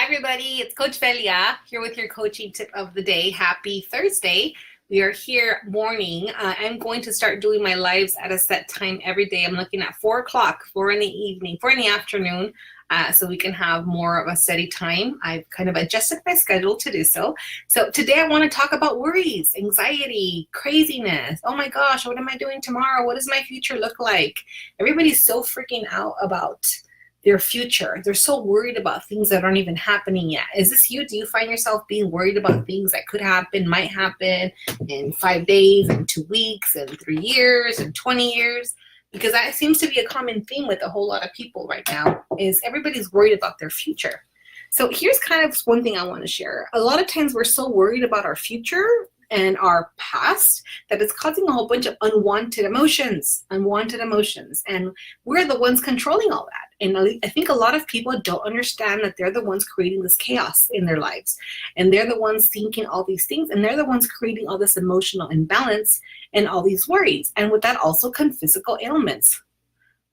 everybody, it's Coach Velia here with your coaching tip of the day. Happy Thursday. We are here morning. I'm going to start doing my lives at a set time every day. I'm looking at 4 o'clock, 4 in the evening, 4 in the afternoon, so we can have more of a steady time. I've kind of adjusted my schedule to do so. So today I want to talk about worries, anxiety, craziness. Oh my gosh, what am I doing tomorrow? What does my future look like? Everybody's so freaking out about their future. They're so worried about things that aren't even happening yet. Is this you? Do you find yourself being worried about things that could happen, might happen in 5 days, in 2 weeks, in 3 years, in 20 years? Because that seems to be a common theme with a whole lot of people right now, is everybody's worried about their future. So here's kind of one thing I want to share. A lot of times we're so worried about our future and our past that it's causing a whole bunch of unwanted emotions. And we're the ones controlling all that. And I think a lot of people don't understand that they're the ones creating this chaos in their lives. And they're the ones thinking all these things. And they're the ones creating all this emotional imbalance and all these worries. And with that also come physical ailments.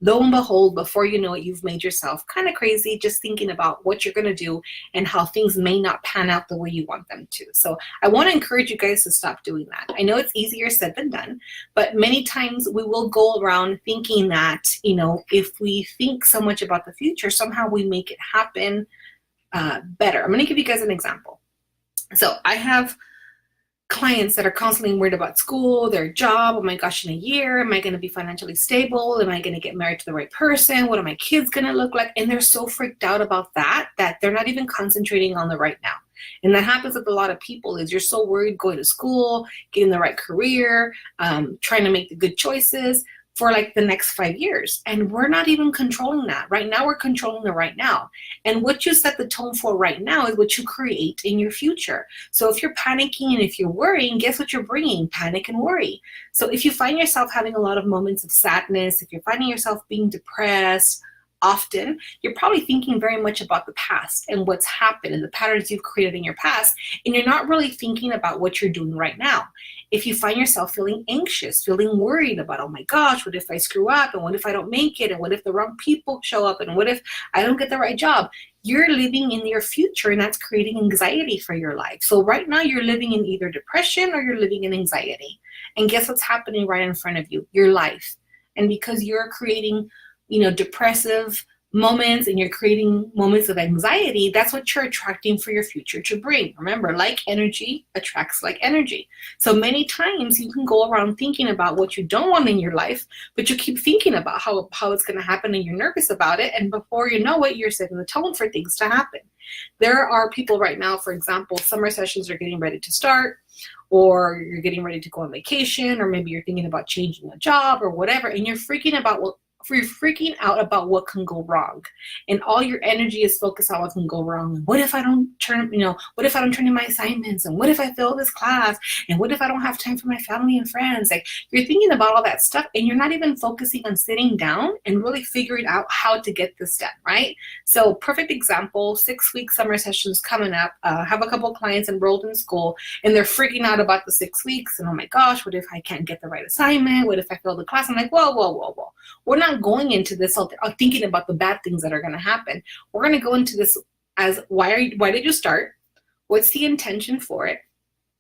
Lo and behold, before you know it, you've made yourself kind of crazy just thinking about what you're going to do and how things may not pan out the way you want them to. So I want to encourage you guys to stop doing that. I know it's easier said than done, but many times we will go around thinking that, if we think so much about the future, somehow we make it happen better. I'm going to give you guys an example. So I have clients that are constantly worried about school, their job. Oh my gosh, in a year, am I going to be financially stable? Am I going to get married to the right person? What are my kids going to look like? And they're so freaked out about that they're not even concentrating on the right now. And that happens with a lot of people is you're so worried going to school, getting the right career, trying to make the good choices for like the next 5 years. And we're not even controlling that. Right now, we're controlling the right now. And what you set the tone for right now is what you create in your future. So if you're panicking and if you're worrying, guess what you're bringing? Panic and worry. So if you find yourself having a lot of moments of sadness, if you're finding yourself being depressed, often, you're probably thinking very much about the past and what's happened and the patterns you've created in your past, and you're not really thinking about what you're doing right now. If you find yourself feeling anxious, feeling worried about, oh my gosh, what if I screw up? And what if I don't make it? And what if the wrong people show up? And what if I don't get the right job? You're living in your future, and that's creating anxiety for your life. So right now you're living in either depression or you're living in anxiety. And guess what's happening right in front of you? Your life. And because you're creating depressive moments and you're creating moments of anxiety, that's what you're attracting for your future to bring. Remember, like energy attracts like energy. So many times you can go around thinking about what you don't want in your life, but you keep thinking about how it's going to happen and you're nervous about it. And before you know it, you're setting the tone for things to happen. There are people right now, for example, summer sessions are getting ready to start, or you're getting ready to go on vacation, or maybe you're thinking about changing a job or whatever, and you're freaking out about what can go wrong, and all your energy is focused on what can go wrong. And what if I don't turn in my assignments? And what if I fail this class? And what if I don't have time for my family and friends? Like, you're thinking about all that stuff, and you're not even focusing on sitting down and really figuring out how to get this done, right? So perfect example, 6-week summer sessions coming up. Have a couple of clients enrolled in school, and they're freaking out about the 6 weeks. And oh my gosh, what if I can't get the right assignment? What if I fail the class? I'm like, whoa. We're not going into this thinking about the bad things that are going to happen. We're going to go into this as why did you start? What's the intention for it?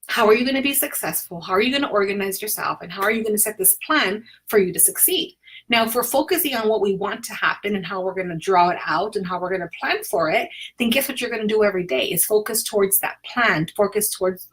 How are you going to be successful? How are you going to organize yourself? And how are you going to set this plan for you to succeed? Now, if we're focusing on what we want to happen and how we're going to draw it out and how we're going to plan for it, then guess what you're going to do every day is focus towards that plan, focus towards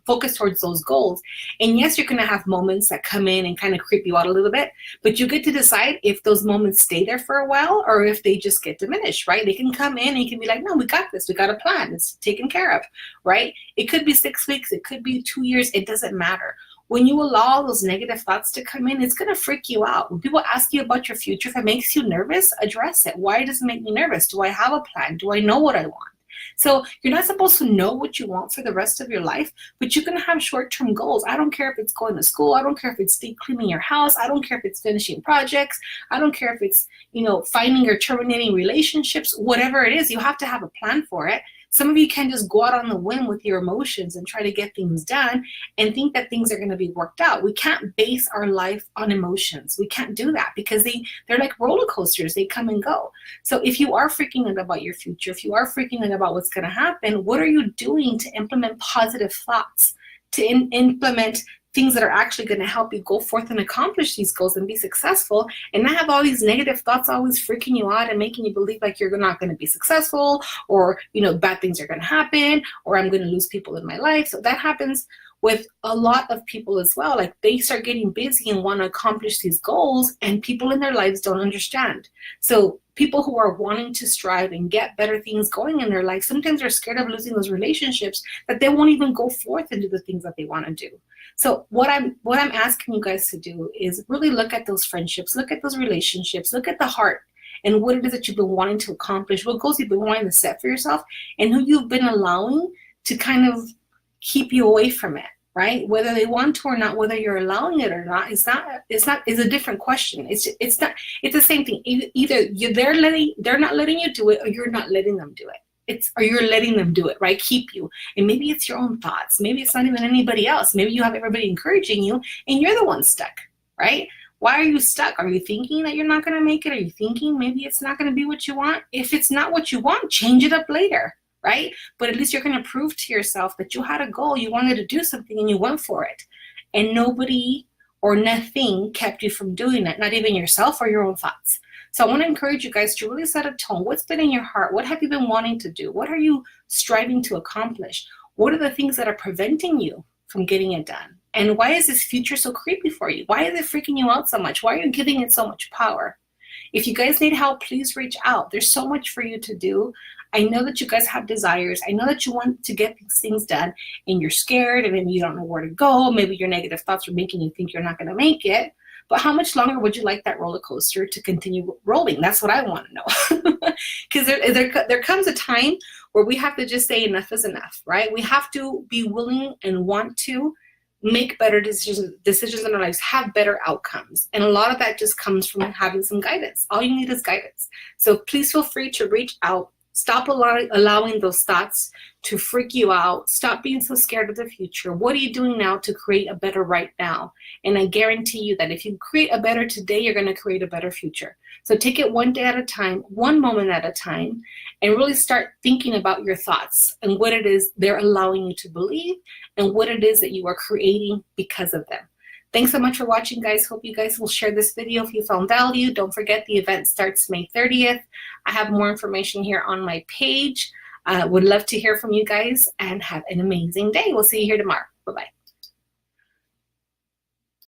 those goals. And yes, you're going to have moments that come in and kind of creep you out a little bit, but you get to decide if those moments stay there for a while or if they just get diminished, right? They can come in and you can be like, no, we got this. We got a plan. It's taken care of, right? It could be 6 weeks. It could be 2 years. It doesn't matter. When you allow those negative thoughts to come in, it's going to freak you out. When people ask you about your future, if it makes you nervous, address it. Why does it make me nervous? Do I have a plan? Do I know what I want? So you're not supposed to know what you want for the rest of your life, but you can have short-term goals. I don't care if it's going to school. I don't care if it's deep cleaning your house. I don't care if it's finishing projects. I don't care if it's, finding or terminating relationships. Whatever it is, you have to have a plan for it. Some of you can just go out on the whim with your emotions and try to get things done and think that things are going to be worked out. We can't base our life on emotions. We can't do that because they're like roller coasters. They come and go. So if you are freaking out about your future, if you are freaking out about what's going to happen, what are you doing to implement positive thoughts, to implement things that are actually going to help you go forth and accomplish these goals and be successful, and not have all these negative thoughts always freaking you out and making you believe like you're not going to be successful, or bad things are going to happen, or I'm going to lose people in my life. So that happens with a lot of people as well. Like they start getting busy and want to accomplish these goals, and people in their lives don't understand. So people who are wanting to strive and get better things going in their life, sometimes they're scared of losing those relationships that they won't even go forth and do the things that they want to do. So what I'm asking you guys to do is really look at those friendships, look at those relationships, look at the heart and what it is that you've been wanting to accomplish, what goals you've been wanting to set for yourself, and who you've been allowing to kind of keep you away from it, right? Whether they want to or not, whether you're allowing it or not, it's a different question. It's the same thing. Either they're not letting you do it, or you're not letting them do it. Or you're letting them do it, right? Keep you. And maybe it's your own thoughts. Maybe it's not even anybody else. Maybe you have everybody encouraging you and you're the one stuck, right? Why are you stuck? Are you thinking that you're not going to make it? Are you thinking maybe it's not going to be what you want? If it's not what you want, change it up later, right? But at least you're going to prove to yourself that you had a goal, you wanted to do something, and you went for it. And nobody or nothing kept you from doing it, not even yourself or your own thoughts. So I want to encourage you guys to really set a tone. What's been in your heart? What have you been wanting to do? What are you striving to accomplish? What are the things that are preventing you from getting it done? And why is this future so creepy for you? Why is it freaking you out so much? Why are you giving it so much power? If you guys need help, please reach out. There's so much for you to do. I know that you guys have desires. I know that you want to get these things done and you're scared and maybe you don't know where to go. Maybe your negative thoughts are making you think you're not going to make it. But how much longer would you like that roller coaster to continue rolling? That's what I want to know. Because there comes a time where we have to just say enough is enough, right? We have to be willing and want to make better decisions in our lives, have better outcomes. And a lot of that just comes from having some guidance. All you need is guidance. So please feel free to reach out. Stop allowing those thoughts to freak you out. Stop being so scared of the future. What are you doing now to create a better right now? And I guarantee you that if you create a better today, you're going to create a better future. So take it one day at a time, one moment at a time, and really start thinking about your thoughts and what it is they're allowing you to believe and what it is that you are creating because of them. Thanks so much for watching, guys. Hope you guys will share this video if you found value. Don't forget the event starts May 30th. I have more information here on my page. Would love to hear from you guys, and have an amazing day. We'll see you here tomorrow. Bye-bye.